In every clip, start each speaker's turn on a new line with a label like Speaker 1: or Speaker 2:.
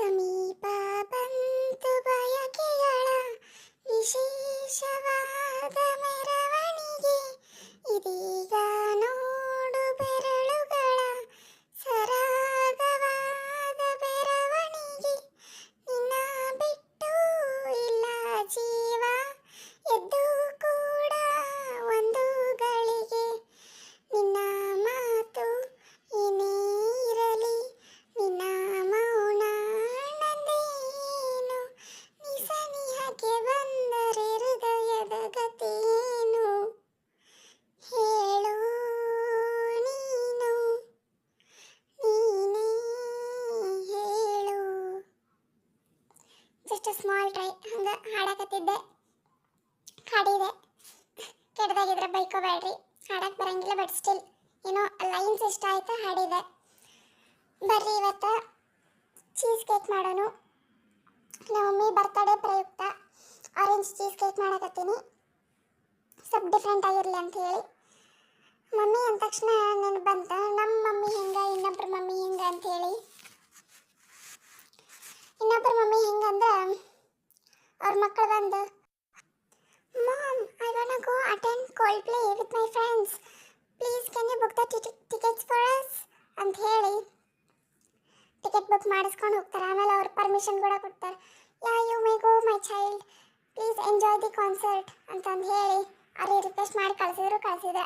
Speaker 1: ಸಮೀಪ ಬಂತು ಬಯಕೆಗಳ ವಿಶೇಷವಾದ ಮೆರವಣಿಗೆ. ಇದೀಗ ನೋಡು ಬೆರಳುಗಳ ಸರಾಗವಾದ ಬೆರವಣಿಗೆ. ನಿನ್ನ ಬಿಟ್ಟು ಇಲ್ಲ ಜೀವ ಎದ್ದು ಕೂಡ ಒಂದು ಗಳಿಗೆ. ನಿನ್ನ ಮಾತು ಏನೇ ಇರಲಿ, ನಿನ್ನ ಮೌನ ನಂದೇನು. ನಿಸನಿಹಕ್ಕೆ ಬಂದರೆ ಹೃದಯದ ಗತಿಯೇನು. ಹೇಳು ನೀನು, ನೀನೇ ಹೇಳು. ಜಸ್ಟ್ ಸ್ಮಾಲ್ ಟ್ರೈ ಹಂಗ ಹಾಡಕತ್ತಿದ್ದೆ, ಹಾಡಿದೆ. ಕೆಟ್ಟದಾಗಿದ್ರೆ ಬೈಕೋಬೇಡ್ರಿ, ಹಾಡಕ್ಕೆ ಬರಂಗಿಲ್ಲ. ಬಟ್ ಸ್ಟಿಲ್ ಏನೋ ಲೈನ್ಸ್ ಇಷ್ಟ ಆಯ್ತು, ಹಾಡಿದೆ. ಬರ್ರಿ ಇವತ್ತು ಚೀಸ್ ಕೇಕ್ ಮಾಡೋಣ. ನಮ್ಮ ಮಮ್ಮಿ ಬರ್ತಡೇ ಪ್ರಯುಕ್ತ ಆರೆಂಜ್ ಚೀಸ್ ಕೇಕ್ ಮಾಡಕತ್ತೀನಿ, ಸ್ವಲ್ಪ ಡಿಫ್ರೆಂಟ್ ಆಗಿರಲಿ ಅಂತ ಹೇಳಿ. ಮಮ್ಮಿ ಅಂದ ತಕ್ಷಣ ನೆನಪು ಬಂತ, ನಮ್ಮ ಮಮ್ಮಿ ಹೆಂಗೆ ಇನ್ನೊಬ್ರ ಮಮ್ಮಿ ಹೆಂಗೆ ಅಂತ ಹೇಳಿ. ಇನ್ನೊಬ್ರ ಮಮ್ಮಿ ಹೆಂಗಂದ್ರೆ ಅವ್ರ ಮಕ್ಕಳು ಬಂದು, Mom, I wanna go attend Coldplay with my friends. Please can you book the tickets for us? ಅಂತ ಹೇಳಿ ಟಿಕೆಟ್ ಬುಕ್ ಮಾಡಿಸ್ಕೊಂಡು ಹೋಗ್ತಾರೆ. ಆಮೇಲೆ ಅವ್ರು ಪರ್ಮಿಷನ್ ಕೂಡ ಕೊಡ್ತಾರೆ. You may go my child, please enjoy the concert ಅಂತಂದು ಹೇಳಿ ಅವ್ರಿಗೆ ರಿಕ್ವೆಸ್ಟ್ ಮಾಡಿ ಕಳಿಸಿದೆ.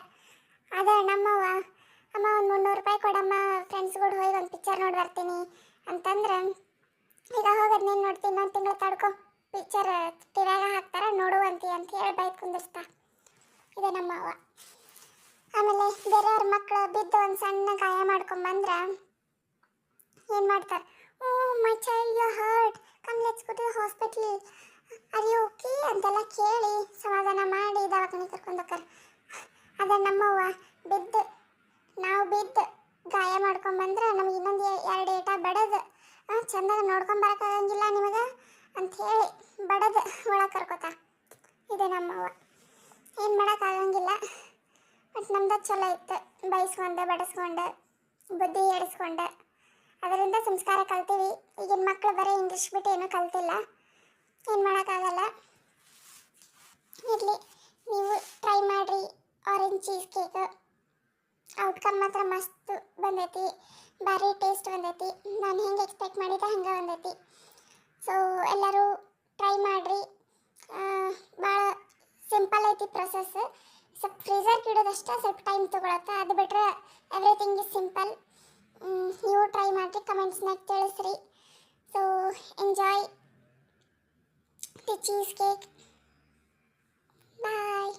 Speaker 1: ಅದೇ ನಮ್ಮವ್ವ, ಅಮ್ಮ ಒಂದು 300 ರೂಪಾಯಿ ಕೊಡಮ್ಮ, ಫ್ರೆಂಡ್ಸ್ಗಳು ಹೋಗಿ ಒಂದು ಪಿಕ್ಚರ್ ನೋಡಿ ಬರ್ತೀನಿ ಅಂತಂದ್ರೆ, ಈಗ ಹೋಗೋದು ನೀನು ನೋಡ್ತೀನಿ, ಇನ್ನೊಂದು ತಿಂಗಳು ತಡ್ಕೊ, ಪಿಕ್ಚರ್ ಟಿವ್ಯಾಗ ಹಾಕ್ತಾರೆ ನೋಡುವಂತಿ ಅಂತ ಹೇಳಿ ಬೈದು ಕುಂದಿರ್ತಾ. ಇದೆ ನಮ್ಮವ್ವ. ಆಮೇಲೆ ಬೇರೆಯವ್ರ ಮಕ್ಕಳು ಬಿದ್ದು ಒಂದು ಸಣ್ಣ ಗಾಯ ಮಾಡ್ಕೊಂಬಂದ್ರೆ ಏನು ಮಾಡ್ತಾರೆ, oh my child you hurt, come let's go to hospital, are you okay ಅಂತೆಲ್ಲ ಕೇಳಿ ಸಮಾಧಾನ ಮಾಡಿ ದವಾಖಾನೆ ಕರ್ಕೊಂಡು ಹೋಗ್ತಾರೆ. ಅದೇ ನಮ್ಮವ್ವ ನಾವು ಬಿದ್ದು ಗಾಯ ಮಾಡ್ಕೊಂಬಂದ್ರೆ ನಮಗೆ ಇನ್ನೊಂದು 2 ಏಟ ಬಡದು ಚೆಂದಾಗ ನೋಡ್ಕೊಂಬರಕ್ಕಾಗಂಗಿಲ್ಲ ನಿಮಗೆ ಅಂಥೇಳಿ ಬಡದು ಒಳಗೆ ಕರ್ಕೋತ. ಇದೆ ನಮ್ಮವ್ವ. ಏನು ಮಾಡೋಕ್ಕಾಗಂಗಿಲ್ಲ. ಬಟ್ ನಮ್ದು ಚಲೋ ಇತ್ತು, ಬೈಸ್ಕೊಂಡೆ ಬಡಿಸ್ಕೊಂಡೆ ಬುದ್ಧಿ ಹೇಳಿಸ್ಕೊಂಡೆ, ಅದರಿಂದ ಸಂಸ್ಕಾರ ಕಲ್ತೀವಿ. ಈಗಿನ ಮಕ್ಕಳು ಬರೀ ಇಂಗ್ಲೀಷ್ ಬಿಟ್ಟು ಏನೂ ಕಲ್ತಿಲ್ಲ, ಏನು ಮಾಡೋಕ್ಕಾಗಲ್ಲ. ಇರಲಿ, ನೀವು ಟ್ರೈ ಮಾಡಿರಿ ಆರೆಂಜ್ ಚೀಸ್ ಕೇಕ್. ಔಟ್ಕಮ್ ಮಾತ್ರ ಮಸ್ತ್ ಬಂದೈತಿ, ಭಾರಿ ಟೇಸ್ಟ್ ಬಂದೈತಿ. ನಾನು ಹೆಂಗೆ ಎಕ್ಸ್ಪೆಕ್ಟ್ ಮಾಡಿದ್ದೆ ಹಂಗೆ ಬಂದೈತಿ. ಸೊ ಎಲ್ಲರೂ ಟ್ರೈ ಮಾಡಿರಿ. ಭಾಳ ಸಿಂಪಲ್ ಐತಿ ಪ್ರೊಸೆಸ್. ಸ್ವಲ್ಪ ಫ್ರೀಸರ್ಗೆ ಇಡೋದಷ್ಟೇ ಸ್ವಲ್ಪ ಟೈಮ್ ತೊಗೊಳತ್ತೆ, ಅದು ಬಿಟ್ಟರೆ ಎವ್ರಿಥಿಂಗ್ ಇಸ್ ಸಿಂಪಲ್. ನೀವು ಟ್ರೈ ಮಾಡಿರಿ, ಕಮೆಂಟ್ಸ್ನಾಗ ತಿಳಿಸ್ರಿ. So enjoy the cheese cake. Bye.